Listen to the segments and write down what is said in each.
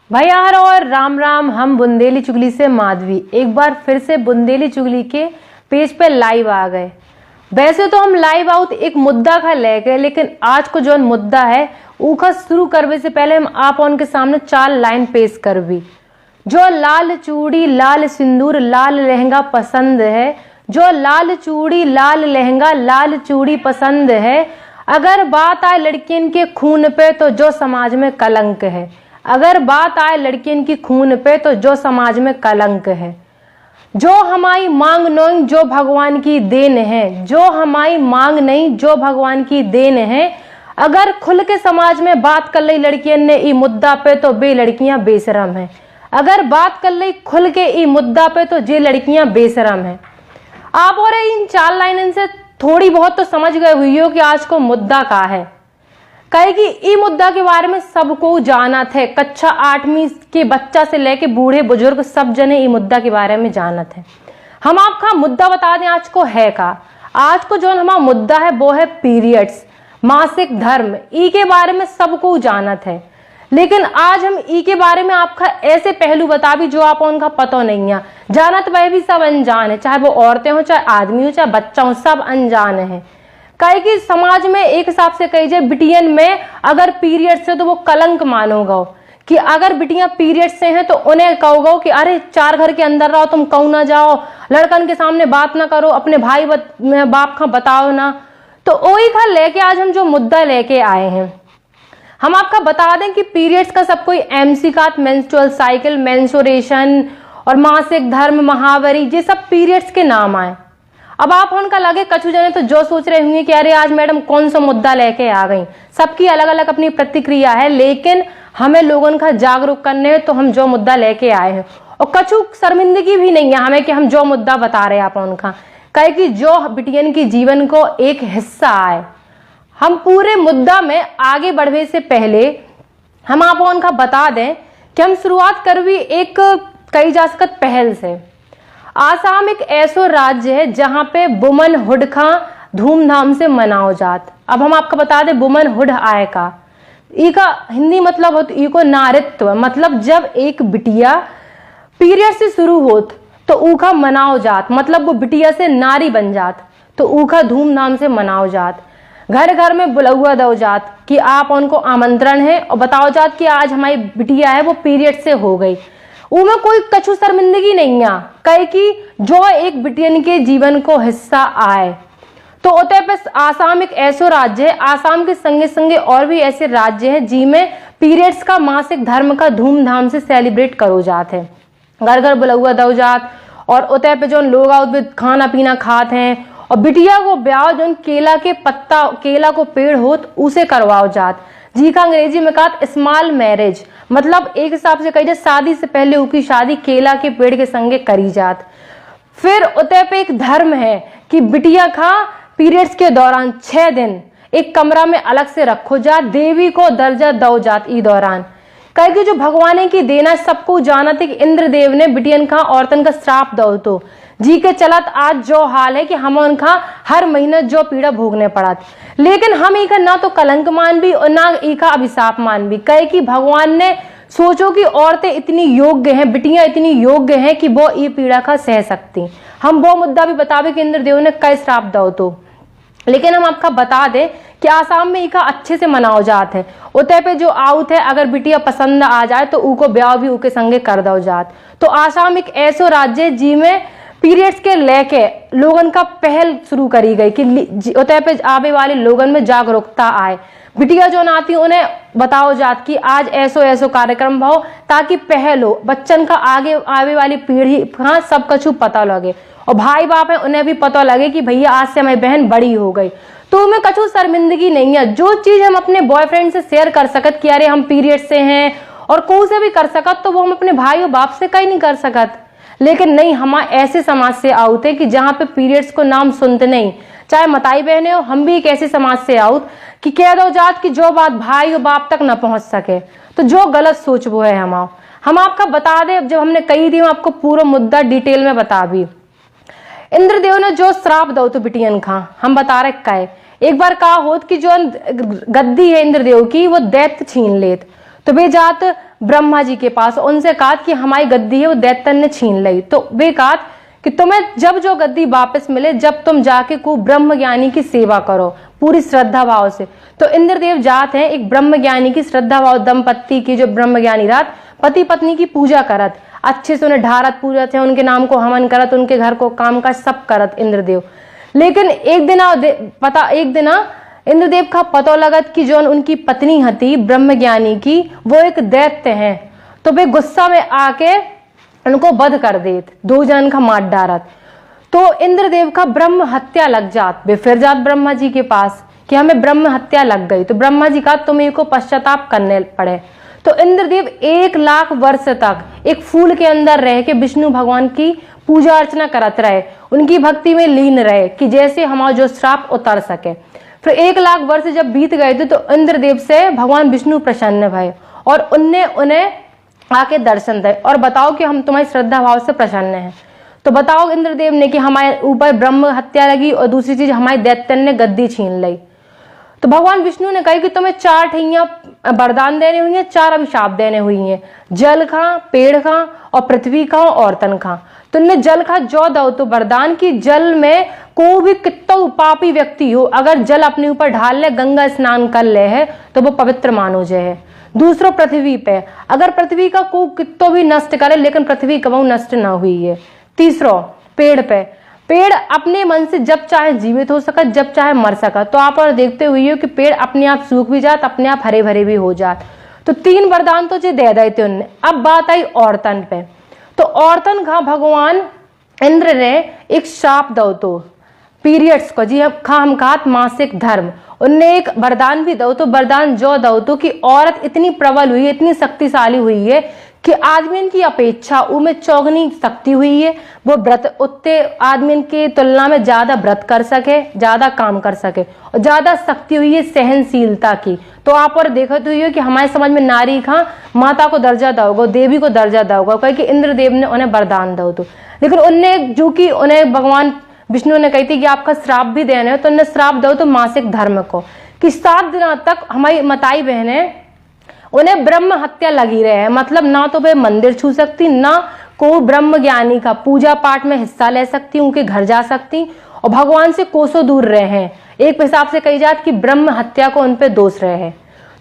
भैया हर और राम राम। हम बुंदेली चुगली से माधवी एक बार फिर से बुंदेली चुगली के पेज पे लाइव आ गए। वैसे तो हम लाइव आउट एक मुद्दा का ले गए, लेकिन आज को जो मुद्दा है ऊखा शुरू करने से पहले हम आप उनके सामने 4 लाइन पेश कर भी। जो लाल चूड़ी लाल सिंदूर लाल लहंगा पसंद है, जो लाल चूड़ी लाल लहंगा लाल चूड़ी पसंद है, अगर बात आए लड़कियन के खून पे तो जो समाज में कलंक है। अगर बात आए लड़कियन की खून पे तो जो समाज में कलंक है। जो हमारी मांग नहीं जो भगवान की देन है, जो हमारी मांग नहीं जो भगवान की देन है। अगर खुल के समाज में बात कर ली लड़कियन ने ई मुद्दा पे तो बे लड़कियां बेशरम है। अगर बात कर ली खुल के ई मुद्दा पे तो जे लड़कियां बेशरम है। आप और इन 4 लाइन से थोड़ी बहुत तो समझ गए हुई हो कि आज को मुद्दा का है। कहे कि ई मुद्दा के बारे में सबको जानत है। कक्षा 8वीं के बच्चा से लेके बूढ़े बुजुर्ग सब जने ई मुद्दा के बारे में जानत है। हम आपका मुद्दा बता दें आज को है का। आज को जो हमारा मुद्दा है वो है पीरियड्स, मासिक धर्म। ई के बारे में सबको जानत है, लेकिन आज हम ई के बारे में आपका ऐसे पहलू बता भी जो आप उनका पता नहीं है। जानत वह भी सब अनजान है, चाहे वो औरतें हो चाहे आदमी हो चाहे बच्चा हो, सब अनजान है। कहे कि समाज में एक हिसाब से कही जाए बिटियन में अगर पीरियड से तो वो कलंक मानोगा कि अगर बिटियां पीरियड से हैं तो उन्हें कहोगे कि अरे 4 घर के अंदर रहो, तुम कहू ना जाओ, लड़कन के सामने बात ना करो, अपने भाई बाप का बताओ ना। तो वही का लेके आज हम जो मुद्दा लेके आए हैं, हम आपका बता दें कि पीरियड्स का सब कोई एमसी का मेंस्ट्रुअल साइकिल, मेंस्ट्रुएशन और मासिक धर्म, महावरी, ये सब पीरियड्स के नाम आए। अब आप उनका लगे कछु जने तो जो सोच रहे होंगे कि अरे आज मैडम कौन सा मुद्दा लेके आ गई। सबकी अलग अलग अपनी प्रतिक्रिया है, लेकिन हमें लोगों का जागरूक करने तो हम जो मुद्दा लेके आए हैं। और कछु शर्मिंदगी भी नहीं है हमें कि हम जो मुद्दा बता रहे हैं आप उनका, कहे कि जो बिटियन की जीवन को एक हिस्सा आए। हम पूरे मुद्दा में आगे बढ़ने से पहले हम आप उनका बता दें कि हम शुरुआत कर भी एक कई जा सकत पहल से। आसाम एक ऐसा राज्य है जहां पे वुमन हुड का धूमधाम से मनाओ जात। अब हम आपको बता दें वुमन हुड आय का ई का हिंदी मतलब होता ई को नारित्व, मतलब जब एक बिटिया पीरियड से शुरू होत तो ऊका मनाओ जात, मतलब वो बिटिया से नारी बन जात तो ऊका धूमधाम से मनाओ जात। घर घर में बुलौआ दो जात कि आप उनको आमंत्रण है और बताओ जात कि आज हमारी बिटिया है वो पीरियड से हो गई। उनमें कोई कछु शर्मिंदगी नहीं है, कहे कि जो एक बिटियन के जीवन को हिस्सा आए। तो उतय पे आसाम एक ऐसा राज्य है, आसाम के संगे संगे और भी ऐसे राज्य हैं जिनमें पीरियड्स का मासिक धर्म का धूमधाम से सेलिब्रेट करो जात है। घर घर बुलौआ दो जात और उतय पे जो लोग आउत खाना पीना खाते हैं और बिटिया को ब्याह जो केला के पत्ता केला को पेड़ होत उसे करवाओ जात, जी का अंग्रेजी में कहा स्मॉल मैरिज, मतलब एक हिसाब से कही जाए शादी से पहले उनकी शादी केला के पेड़ के संगे करी जात। फिर उतय पे एक धर्म है कि बिटिया का पीरियड्स के दौरान 6 दिन एक कमरा में अलग से रखो जात, देवी को दर्जा दो जात। ई दौरान कहे कि जो भगवान की देना सबको जानत है कि इंद्रदेव ने बिटियन का औरतन का श्राप दो तो जी के चलत आज जो हाल है कि हम उनका हर महीने जो पीड़ा भोगने पड़त। लेकिन हम इका ना तो कलंक मान भी और ना इका अभिशाप मान भी। कहे कि भगवान ने सोचो कि औरतें इतनी योग्य हैं, बिटियां इतनी योग्य हैं कि वो ये पीड़ा का सह सकती। हम वो मुद्दा भी बतावे कि इंद्रदेव ने कई श्राप दो तो, लेकिन हम आपका बता दें कि आसाम में इका अच्छे से मनाओ जात है। उतय पे जो आउत है अगर बिटिया पसंद आ जाए तो उको ब्याह भी उके संगे कर दो जात। तो आसाम एक ऐसा राज्य है जिसमें पीरियड्स के लेके लोगन का पहल शुरू करी गई कि उतय पे आवे वाले लोगन में जागरूकता आए। बिटिया जो नाती उन्हें बताओ जात कि आज ऐसो ऐसो कार्यक्रम भाव ताकि पहल हो, बच्चन का आगे आवे वाली पीढ़ी का सब कछु पता लगे और भाई बाप है उन्हें भी पता लगे कि भैया आज से हमारी बहन बड़ी हो गई। तो उनमें कछु शर्मिंदगी नहीं है। जो चीज हम अपने बॉयफ्रेंड से शेयर कर सकत कि अरे हम पीरियड से हैं और को से भी कर सकत, तो वो हम अपने भाई और बाप से कहीं नहीं कर सकत। लेकिन नहीं, हम ऐसे समाज से आउत है कि जहां पे पीरियड्स को नाम सुनते नहीं, चाहे मताई बहने हो, हम भी एक ऐसे समाज से आउत कि कह दो जात कि जो बात भाई और बाप तक न पहुंच सके तो जो गलत सोच वो है। हम आपका बता दें, जब हमने कही थी हम आपको पूरा मुद्दा डिटेल में बता भी। इंद्रदेव ने जो श्राप दो तो बिटियन खा हम बता रहे का एक बार कहा होत कि जो गद्दी है इंद्रदेव की वो दैत्य छीन लेत। तो वे जात ब्रह्मा जी के पास, उनसे कहा कि हमारी गद्दी है वो दैत्यन ने छीन ली। तो वे कहा कि तुम्हें जब जो गद्दी वापस मिले, जब तुम जाके को ब्रह्म ज्ञानी की सेवा करो पूरी श्रद्धा भाव से। तो इंद्रदेव जात हैं एक ब्रह्म ज्ञानी की श्रद्धा भाव दंपत्ति की, जो ब्रह्म ज्ञानी रात पति पत्नी की पूजा करत, अच्छे से उन्हें ढारत पूजा थे, उनके नाम को हवन करत, उनके घर को काम का सब करत इंद्रदेव। लेकिन एक दिन इंद्रदेव का पता लगत कि जो उनकी पत्नी हती ब्रह्म ज्ञानी की वो एक दैत्य हैं। तो वे गुस्सा में आके उनको वध कर देत, 2 जन का मार डारत। तो इंद्रदेव का ब्रह्म हत्या लग जात। वे फिर जात ब्रह्मा जी के पास कि हमें ब्रह्म हत्या लग गई। तो ब्रह्मा जी का तुम्हें को पश्चाताप करने पड़े। तो इंद्रदेव 1 लाख वर्ष तक एक फूल के अंदर रह के विष्णु भगवान की पूजा अर्चना करत रहे, उनकी भक्ति में लीन रहे कि जैसे हमारा जो श्राप उतर सके। फिर 1 लाख वर्ष जब बीत गए थे तो इंद्रदेव से भगवान विष्णु प्रसन्न भये और उन्हें आके दर्शन दे और बताओ कि हम तुम्हारी श्रद्धा भाव से प्रसन्न हैं। तो बताओ इंद्रदेव ने कि हमारे ऊपर ब्रह्म हत्या लगी और दूसरी चीज हमारी दैत्यन ने गद्दी छीन ली। तो भगवान विष्णु ने कहा कि तुम्हें 4 ठैया वरदान देने हुई हैं, 4 अभिशाप देने हुई हैं, जल खा, पेड़ खा और पृथ्वी खा और तन खा। तुमने जल खा जो दो तो वरदान की जल में कोई भी कितो पापी व्यक्ति हो अगर जल अपने ऊपर ढाल ले, गंगा स्नान कर ले है तो वो पवित्र मानो जाए। दूसरो पृथ्वी पे अगर पृथ्वी का को कितो भी नष्ट करे लेकिन पृथ्वी कबहू नष्ट ना हुई है। तीसरो पेड़ पे, पेड़ अपने मन से जब चाहे जीवित हो सका, जब चाहे मर सका। तो आप और देखते हुए हो कि पेड़ अपने आप सूख भी जात, अपने आप हरे भरे भी हो जात। तो 3 वरदान तो जे दे दिए थे उनने। अब बात आई औरतन पे। तो औरतन का भगवान इंद्र ने एक श्राप दो तो पीरियड्स को, जी हम कहा मासिक धर्म, उनने एक वरदान भी दो। तो वरदान जो दो तो कि औरत इतनी प्रबल हुई है, इतनी शक्तिशाली हुई है कि आदमी की अपेक्षा उनमें चौगनी शक्ति हुई है। वो व्रत उतने आदमी की तुलना में ज्यादा व्रत कर सके, ज्यादा काम कर सके और ज्यादा शक्ति हुई है सहनशीलता की। तो आप और देखते हुई हो कि हमारे समाज में नारी का माता को दर्जा दोगे, देवी को दर्जा दोगे, क्योंकि इंद्रदेव ने उन्हें वरदान दो। तो लेकिन उनने जो कि उन्हें भगवान विष्णु ने कही थी कि आपका श्राप भी देना है, तो उन्हें श्राप दो तो मासिक धर्म को कि 7 दिनों तक हमारी माताई बहनें उन्हें ब्रह्म हत्या लगी रहे हैं। मतलब ना तो वे मंदिर छू सकती, ना को ब्रह्म ज्ञानी का पूजा पाठ में हिस्सा ले सकती, उनके घर जा सकती और भगवान से कोसों दूर रहे हैं। एक हिसाब से कही जात कि ब्रह्म हत्या को उन पे दोष रहे हैं।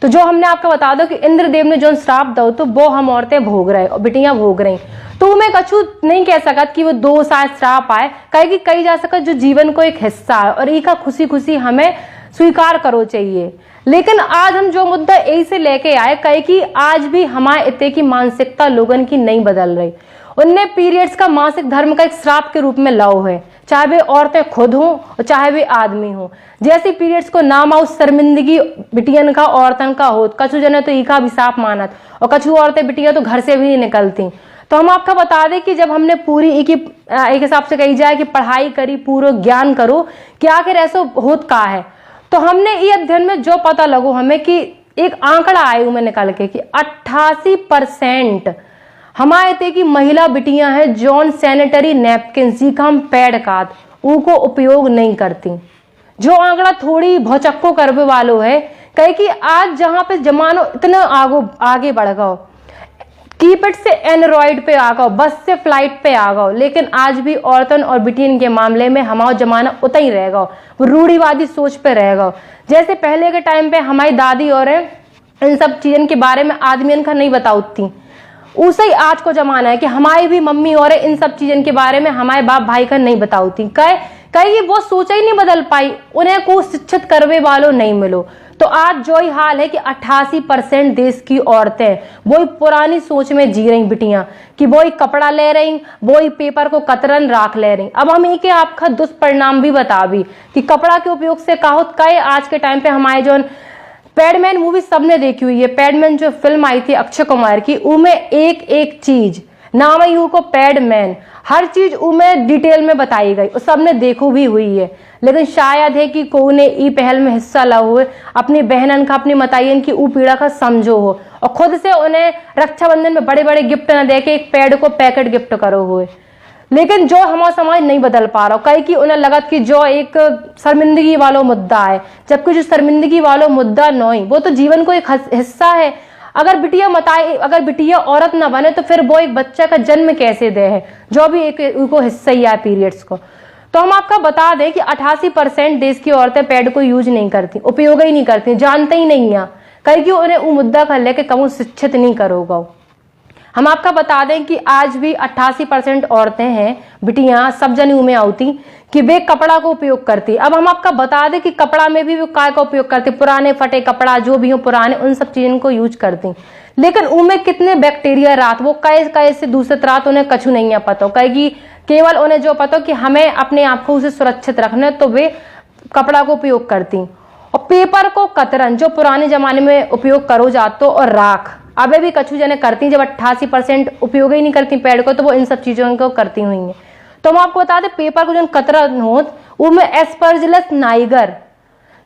तो जो हमने आपको बता दो कि इंद्रदेव ने जो श्राप दो तो वो हम औरतें भोग रहे और बिटियां भोग रही। तो मैं कछु नहीं कह सकत कि वो 2 शायद श्राप आए, कहे कही जा सकत जो जीवन को एक हिस्सा है और एक खुशी खुशी हमें स्वीकार करो चाहिए। लेकिन आज हम जो मुद्दा यही से लेके आए, कहे कि आज भी हमारे इतने की मानसिकता लोगन की नहीं बदल रही। उनने पीरियड्स का मासिक धर्म का एक श्राप के रूप में लाओ है, चाहे वे औरतें खुद हों और चाहे वे आदमी हों। जैसे पीरियड्स को नाम आओ शर्मिंदगी बिटियन का औरतन का हो, कछु जने तो ईका अभिशाप मानत और कछु औरतें बिटिया तो घर से भी नहीं निकलती। तो हम आपका बता दें कि जब हमने पूरी एक हिसाब से कही जाए कि पढ़ाई करी, पूरा ज्ञान करो कि आखिर ऐसा होत का है, तो हमने ये अध्ययन में जो पता लगो हमें कि एक आंकड़ा आयु में निकल के कि 88% हमारे ते की महिला बिटियां हैं जौन सैनिटरी नैपकिन जी का हम पैड काट उनको उपयोग नहीं करती। जो आंकड़ा थोड़ी भौचक्को करवे वालों है, कहे कि आज जहां पे जमानो इतना आगे बढ़ गओ, कीपैड से एंड्रॉइड पे आ गओ, बस से फ्लाइट पे आ गओ, लेकिन आज भी औरतन और बिटियन के मामले में हमारा जमाना उतना ही रह गओ, रूढ़िवादी सोच पे रह गओ। जैसे पहले के टाइम पे हमारी दादी और इन सब चीजन के बारे में आदमियन का नहीं बताती, उसे ही आज को जमाना है कि हमारी भी मम्मी और इन सब चीजन के बारे में हमारे बाप भाई का नहीं बताती। कहे वो सोचा ही नहीं बदल पाई, उन्हें को शिक्षित करवे वालों नहीं मिलो। तो आज जो ही हाल है कि 88% देश की औरतें वही पुरानी सोच में जी रही बिटियां कि वही कपड़ा ले रही, वही पेपर को कतरन राख ले रही। अब हम एक आपका दुष्परिणाम भी बता भी कि कपड़ा के उपयोग से कहोत कहे आज के टाइम पे हमारे जो पैडमैन मूवी सबने देखी हुई है, पैडमैन जो फिल्म आई थी अक्षय कुमार की, उनमें एक चीज नाम है यू को पैडमैन, हर चीज उनमें डिटेल में बताई गई और सबने देखो भी हुई है। लेकिन शायद है कि कोई ने ई पहल में हिस्सा ला हुए अपनी बहनन का, अपनी मताइयन की ऊ पीड़ा का समझो हो और खुद से उन्हें रक्षाबंधन में बड़े बड़े गिफ्ट न दे के एक पैड को पैकेट गिफ्ट करो हुए। लेकिन जो हमारा समाज नहीं बदल पा रहा, कहीं कि उन्हें लगा कि जो एक शर्मिंदगी वाला मुद्दा है, जबकि जो शर्मिंदगी वाला मुद्दा नहीं, वो तो जीवन को एक हिस्सा है। अगर बिटिया औरत ना बने तो फिर वो एक बच्चा का जन्म कैसे दे है, जो भी एक उनको हिस्सा ही है पीरियड्स को। तो हम आपका बता दें कि 88% देश की औरतें पैड को यूज नहीं करती, उपयोग ही नहीं करती, जानते ही नहीं है, कहीं कि उन्हें वो मुद्दा कर लेके कहूँ शिक्षित नहीं करोगा। हम आपका बता दें कि आज भी 88% औरतें हैं, बिटियां सब जनी में आती कि वे कपड़ा को उपयोग करती। अब हम आपका बता दें कि कपड़ा में भी वो काय का उपयोग करती, पुराने फटे कपड़ा जो भी हो पुराने, उन सब चीजों को यूज करती। लेकिन उनमें कितने बैक्टीरिया रात वो कै से दूसरे रात उन्हें कछु नहीं है पता, कहेगी केवल उन्हें जो पता कि हमें अपने आप को उसे सुरक्षित रखना, तो वे कपड़ा को उपयोग करती। और पेपर को कतरन जो पुराने जमाने में उपयोग करो जातो, और राख अबे भी कछु जने करती। जब 88% उपयोग ही नहीं करती पैड को, तो वो इन सब चीजों को करती हुई है। तो हम आपको बता दें पेपर को जो कतरन होत उनमें एस्परजिलस नाइगर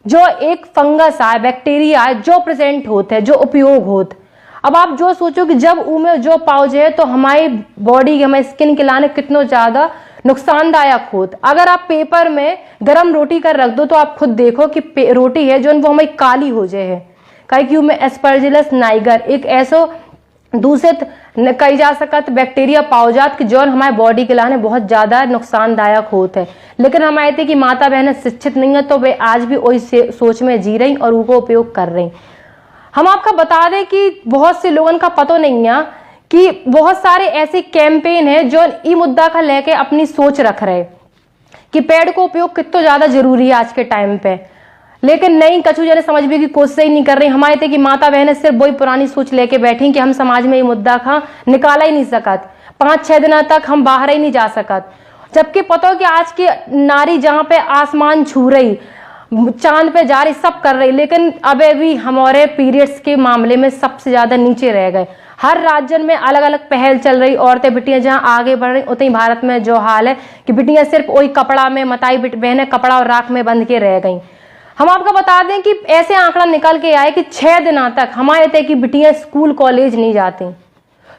जो एक फंगस है, बैक्टीरिया है, जो प्रेजेंट होते हैं, जो उपयोग होते। अब आप जो सोचो कि जब उनमें जो पाउच है तो हमारी बॉडी हमारी स्किन के लाने कितना ज्यादा नुकसानदायक होत। अगर आप पेपर में गर्म रोटी कर रख दो तो आप खुद देखो कि रोटी है जो वो हमारी काली हो जाए है, कहीं में एस्परजिलस नाइगर एक ऐसो दूषित कही जा सकत बैक्टीरिया पाओ जात कि जो हमारे बॉडी के लाने बहुत ज्यादा नुकसानदायक होते हैं। लेकिन हम आए थे कि माता बहनें शिक्षित नहीं है, तो वे आज भी वही सोच में जी रही और उनको उपयोग कर रही। हम आपका बता दें कि बहुत से लोगों का पता नहीं है कि बहुत सारे ऐसे कैंपेन है जो ई मुद्दा का लेके अपनी सोच रख रहे कि पैड को उपयोग कितना ज्यादा जरूरी है आज के टाइम पे। लेकिन नहीं, कछु जने समझ भी की कोशिश ही नहीं कर रही। हमारे थे कि माता बहनें सिर्फ वही पुरानी सोच लेके बैठी कि हम समाज में ये मुद्दा का निकाला ही नहीं सकत, 5-6 दिनों तक हम बाहर ही नहीं जा सकत। जबकि पता हो कि आज की नारी जहाँ पे आसमान छू रही, चांद पे जा रही, सब कर रही, लेकिन अबे भी हमारे पीरियड्स के मामले में सबसे ज्यादा नीचे रह गए। हर राज्य में अलग अलग पहल चल रही, औरतें बिटियां जहां आगे बढ़ रही, उतनी भारत में जो हाल है कि बिटियां सिर्फ वही कपड़ा में मताई बहनें कपड़ा और राख में बंध के रह गई। हम आपको बता दें कि ऐसे आंकड़ा निकल के आए कि 6 दिनों तक हमारे थे कि बिटियां स्कूल कॉलेज नहीं जाती,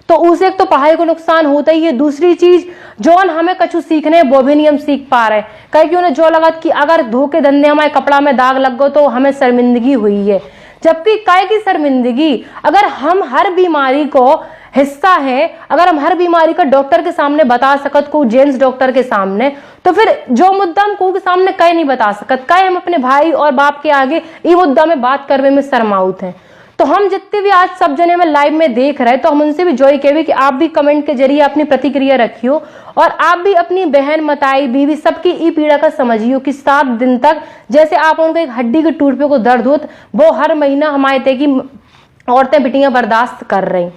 तो उसे एक तो पढ़ाई को नुकसान होता ही है। दूसरी चीज जो हमें कछु सीखने वो भी नहीं हम सीख पा रहे, कहीं उन्हें जो लगा कि अगर धोखे धंधे हमारे कपड़ा में दाग लग गो तो हमें शर्मिंदगी हुई है। जबकि काय की शर्मिंदगी, अगर हम हर बीमारी को हिस्सा है, अगर हम हर बीमारी का डॉक्टर के सामने बता सकत को जेंट्स डॉक्टर के सामने, तो फिर जो मुद्दा हम को के सामने कहीं नहीं बता सकत, कहीं हम अपने भाई और बाप के आगे ये मुद्दा में बात करने में शर्माउत हैं। तो हम जितने भी आज सब जने में लाइव में देख रहे हैं, तो हम उनसे भी जोई कहे कि आप भी कमेंट के जरिए अपनी प्रतिक्रिया रखियो और आप भी अपनी बहन मताई बीवी सबकी ई पीड़ा का समझियो कि 7 दिन तक जैसे आप उनको एक हड्डी के टूट पे को दर्द होत, वो हर महीना हमारे थे कि औरतें बिटियां बर्दाश्त कर रही।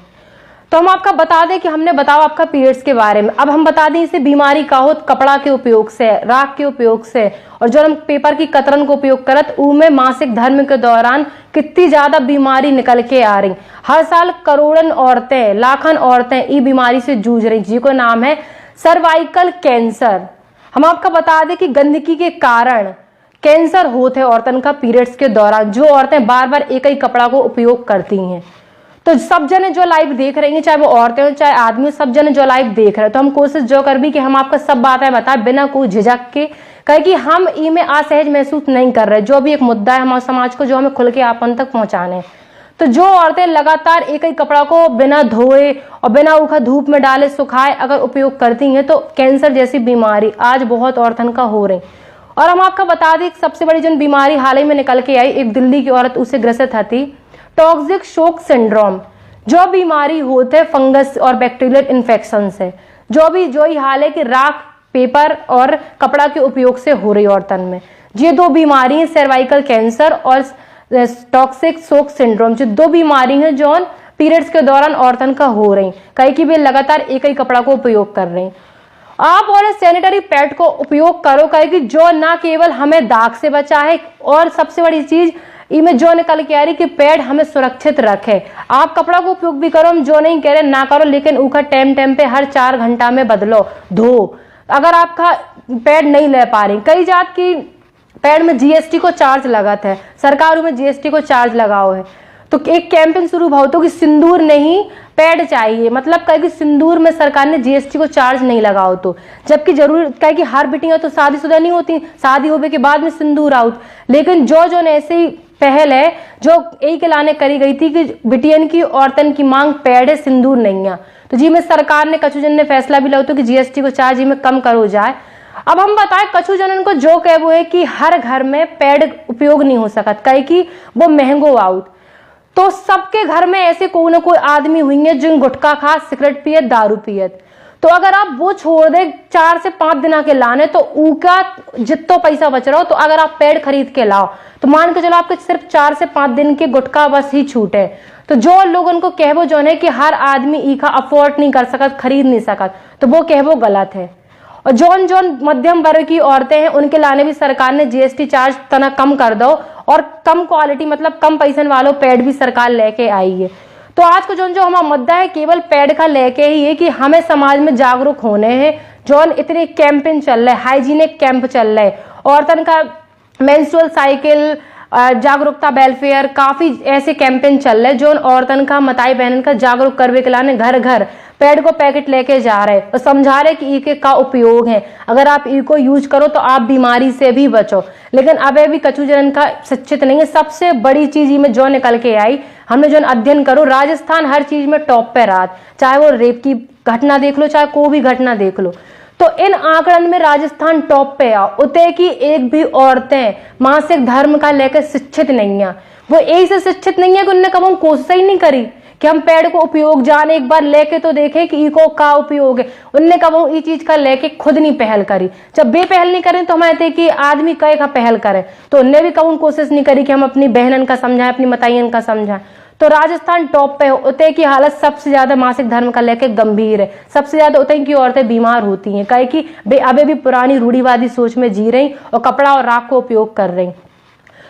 तो हम आपका बता दें कि हमने बताओ आपका पीरियड्स के बारे में। अब हम बता दें इसे बीमारी का हो कपड़ा के उपयोग से, राख के उपयोग से, और जो हम पेपर की कतरन को उपयोग करत उनमें मासिक धर्म के दौरान कितनी ज्यादा बीमारी निकल के आ रही। हर साल करोड़न औरतें, लाखन औरतें ई बीमारी से जूझ रही, जिसको नाम है सर्वाइकल कैंसर। हम आपका बता दें कि गंदगी के कारण कैंसर होते हैं औरतन का पीरियड्स के दौरान, जो औरतें बार बार एक ही कपड़ा को उपयोग करती हैं। तो सब जने जो लाइव देख रही हैं, चाहे वो औरतें हो चाहे आदमी, सब जने जो लाइव देख रहे हैं, तो हम कोशिश जो कर भी कि हम आपको सब बातें बताएं बिना कोई झिझक के, कहे कि हम ई में असहज महसूस नहीं कर रहे। जो भी एक मुद्दा है हमारे समाज को जो हमें खुल के आपन तक पहुंचाने, तो जो औरतें लगातार एक ही कपड़ा को बिना धोए और बिना उखा धूप में डाले सुखाए अगर उपयोग करती हैं, तो कैंसर जैसी बीमारी आज बहुत औरतन का हो रही। और हम आपका बता दें सबसे बड़ी जो बीमारी हाल ही में निकल के आई, एक दिल्ली की औरत उससे ग्रसित थी, टॉक्सिक शॉक सिंड्रोम, जो बीमारी होते है फंगस और बैक्टीरियल इन्फेक्शन से, जो ही हाल है कि राख, पेपर और कपड़ा के उपयोग से हो रही औरतन में। ये 2 बीमारी है, सर्वाइकल कैंसर और टॉक्सिक शॉक सिंड्रोम, जो 2 बीमारी हैं जो पीरियड्स के दौरान औरतन का हो रही, कहीं की भी लगातार एक ही कपड़ा को उपयोग कर रही। आप और सैनिटरी पैड को उपयोग करो, कहे कि जो ना केवल हमें दाग से बचाए, और सबसे बड़ी चीज इमें जो निकल के आ रही कि पैड हमें सुरक्षित रखे। आप कपड़ा को उपयोग भी करो, हम जो नहीं कह रहे ना करो, लेकिन उनका टाइम पे हर 4 घंटा में बदलो, धो। अगर आपका पैड नहीं ले पा रही, कई जात की पैड में जीएसटी को चार्ज लगाता है, सरकारों में जीएसटी को चार्ज लगाओ है, तो एक कैंपेन शुरू भाव तो कि सिंदूर नहीं पैड चाहिए, मतलब कहे कि सिंदूर में सरकार ने जीएसटी को चार्ज नहीं लगाओ, तो जबकि जरूर कहे कि हर बिटियां तो शादीशुदा नहीं होती, शादी होने के बाद में सिंदूर आउट, लेकिन जो ऐसे ही पहल है जो यही के लाने करी गई थी कि बिटियन की औरतन की मांग पैड है, सिंदूर नहीं है। तो जी में सरकार ने कछु जन ने फैसला भी लिया कि जीएसटी को 4 जी में कम करो जाए। अब हम बताएं कछु जनन को जो कह वो है कि हर घर में पैड उपयोग नहीं हो सकता, कहे कि वो महंगो आउट। तो सबके घर में ऐसे कोई ना कोई आदमी हुई है जो गुटखा खा, सिगरेट पिए, दारू पिए। तो अगर आप वो छोड़ दे 4 से 5 दिन के लाने तो उनका जितना पैसा बच रहा हो, तो अगर आप पैड खरीद के लाओ तो मान के चलो आपके सिर्फ 4 से 5 दिन के गुटखा बस ही छूटे। तो जो लोग उनको कहवो जो है कि हर आदमी ईखा अफोर्ड नहीं कर सकत, खरीद नहीं सकत, तो वो कहवो गलत है। और जोन जोन मध्यम वर्ग की औरतें हैं उनके लाने भी सरकार ने जीएसटी चार्ज तना कम कर दो और कम क्वालिटी मतलब कम पैसन वालों पैड भी सरकार लेके आई है। तो आज को जो हमारा मुद्दा है केवल पैड का लेके ही है कि हमें समाज में जागरूक होने हैं। जोन इतने कैंपेन चल रहे, हाइजीनिक कैंप चल रहे, औरतन का मेंस्ट्रुअल साइकिल जागरूकता वेलफेयर, काफी ऐसे कैंपेन चल रहे जो औरतन का मताई बहनन का जागरूक करवे के लाने घर घर पैड को पैकेट लेके जा रहे और समझा रहे कि ई का उपयोग है, अगर आप ई को यूज करो तो आप बीमारी से भी बचो। लेकिन अब भी कछु जनन का शिक्षित नहीं है। सबसे बड़ी चीज में जो निकल के आई, हमने जो अध्ययन करो, राजस्थान हर चीज में टॉप पे रहा, चाहे वो रेप की घटना देख लो, चाहे कोई भी घटना देख लो। तो इन आंकड़न में राजस्थान टॉप पे आ, उते की एक भी औरतें मासिक धर्म का लेकर शिक्षित नहीं है। वो यही से शिक्षित नहीं है कि उनने कभी कोशिश ही नहीं करी कि हम पैड को उपयोग जाने एक बार लेके तो देखे कि इको का उपयोग है। उनने कभी इस चीज का लेके खुद नहीं पहल करी। जब वे पहल नहीं करें तो हम कहते कि आदमी कहे का पहल करे, तो उनने भी कभी कोशिश नहीं करी कि हम अपनी बहनन का समझाएं, अपनी मताइयन का समझाएं। तो राजस्थान टॉप पे, उते की हालत सबसे ज्यादा मासिक धर्म का लेके गंभीर है। सबसे ज्यादा उते की औरतें बीमार होती हैं, कहे कि वे अबे भी पुरानी रूढ़िवादी सोच में जी रही और कपड़ा और राख को उपयोग कर रही।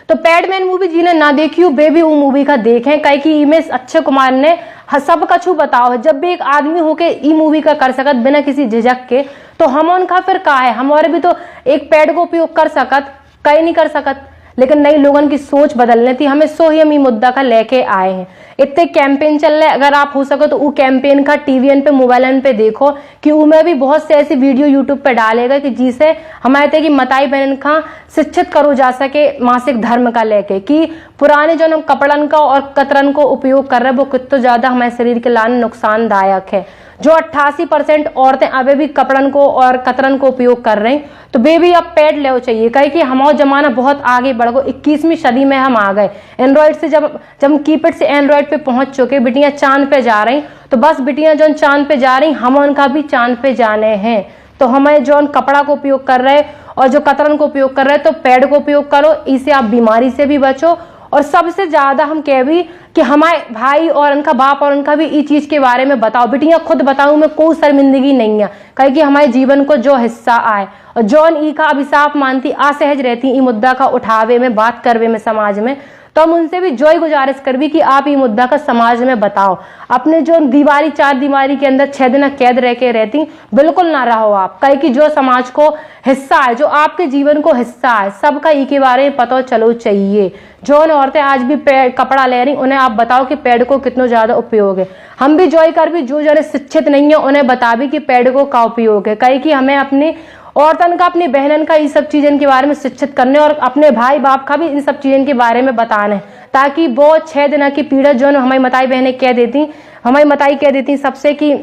तो पैडमैन मूवी जिन्हें ना देखी वे भी वो मूवी का देखें, कहे कि इमें अक्षय कुमार ने सब कछु बताओ। जब भी एक आदमी होके ई मूवी का कर सकत बिना किसी झिझक के, तो हम उनका फिर का है, हमारे भी तो एक पैड को उपयोग कर सकत, कहीं नहीं कर सकत। लेकिन नई लोगों की सोच बदलने थी, हमें सो ही हम मुद्दा का लेके आए हैं। इतने कैंपेन चल रहे, अगर आप हो सको तो वो कैंपेन का टीवीएन पे मोबाइलन पे देखो कि उनमें भी बहुत से ऐसी वीडियो यूट्यूब पे डालेगा कि जिसे हमारे कि मताई बहन का शिक्षित करो जा सके मासिक धर्म का लेके, कि पुराने जो हम कपड़न का और कतरन को उपयोग कर रहे हैं वो कितना ज्यादा हमारे शरीर के लिए नुकसानदायक है। जो 88% औरतें अभी भी कपड़न को और कतरन को उपयोग कर रहे हैं, तो वे भी अब पैड ले चाहिए। कहे कि हमारा जमाना बहुत आगे बढ़ गया, 21वीं सदी में हम आ गए। एंड्रॉइड से जब कीपैड से एंड्रॉइड पे पहुंच चुके, बिटियां चांद पे जा रही, तो बस बिटियां जो चांद पे जा रही, हम उनका भी चांद पे जाने हैं। तो हमें जो कपड़ा को उपयोग कर रहे और जो कतरन को उपयोग कर रहे, तो पैड को उपयोग करो, इससे आप बीमारी से भी बचो। और सबसे ज्यादा हम कह भी कि हमारे भाई और उनका बाप और उनका भी इस चीज के बारे में बताओ। बिटियां खुद बताऊं में कोई शर्मिंदगी नहीं है, कहे कि हमारे जीवन को जो हिस्सा आए। और जौन ई का अभिशाप मानती, असहज रहती ई मुद्दा का उठावे में, बात करवे में समाज में, तो हम उनसे भी जोई गुजारिश कर भी कि आप ये मुद्दा का समाज में बताओ। अपने जो दीवारी 4 दीवारी के अंदर 6 दिन कैद रह के रहती, बिल्कुल ना रहो आप। कहे कि जो समाज को हिस्सा है, जो आपके जीवन को हिस्सा है, सबका ई के बारे में पता चलो चाहिए। जो औरतें आज भी कपड़ा ले रही, उन्हें आप बताओ कि पैड को कितना ज्यादा उपयोग है। हम भी जोई कर भी जो शिक्षित नहीं है उन्हें बता भी कि पैड को का उपयोग है। कहे कि हमें अपने औरतन का, अपनी बहनन का, इन सब चीजों के बारे में शिक्षित करने और अपने भाई बाप का भी इन सब चीजों के बारे में बताने, ताकि वो 6 दिन की पीड़ा जो हमारी मताई बहनें कह देती, हमारी मताई कह देती सबसे कि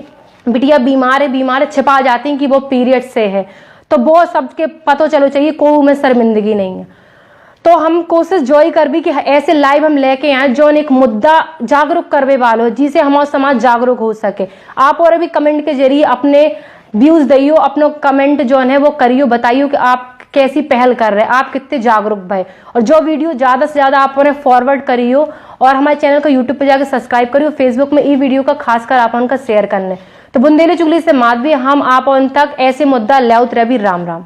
बिटिया बीमार है, छिपा जाती कि वो पीरियड से है। तो वो सबके पता चलो चाहिए, कोई में शर्मिंदगी नहीं है। तो हम कोशिश जो ही कर भी कि ऐसे लाइव हम लेके आए जो एक मुद्दा जागरूक करवे वालों, जिसे हमारा समाज जागरूक हो सके। आप और भी कमेंट के जरिए अपने व्यूज दियो, अपना कमेंट जो है वो करियो, बताइयो कि आप कैसी पहल कर रहे हैं, आप कितने जागरूक भाई। और जो वीडियो ज्यादा से ज्यादा आप उन्हें फॉरवर्ड करियो और हमारे चैनल को यूट्यूब पे जाकर सब्सक्राइब करियो, फेसबुक में ई वीडियो का खासकर आप उनका शेयर करने। तो बुंदेली चुगली से माधवी, हम आप उन तक ऐसे मुद्दा ले उतरे भी। राम राम।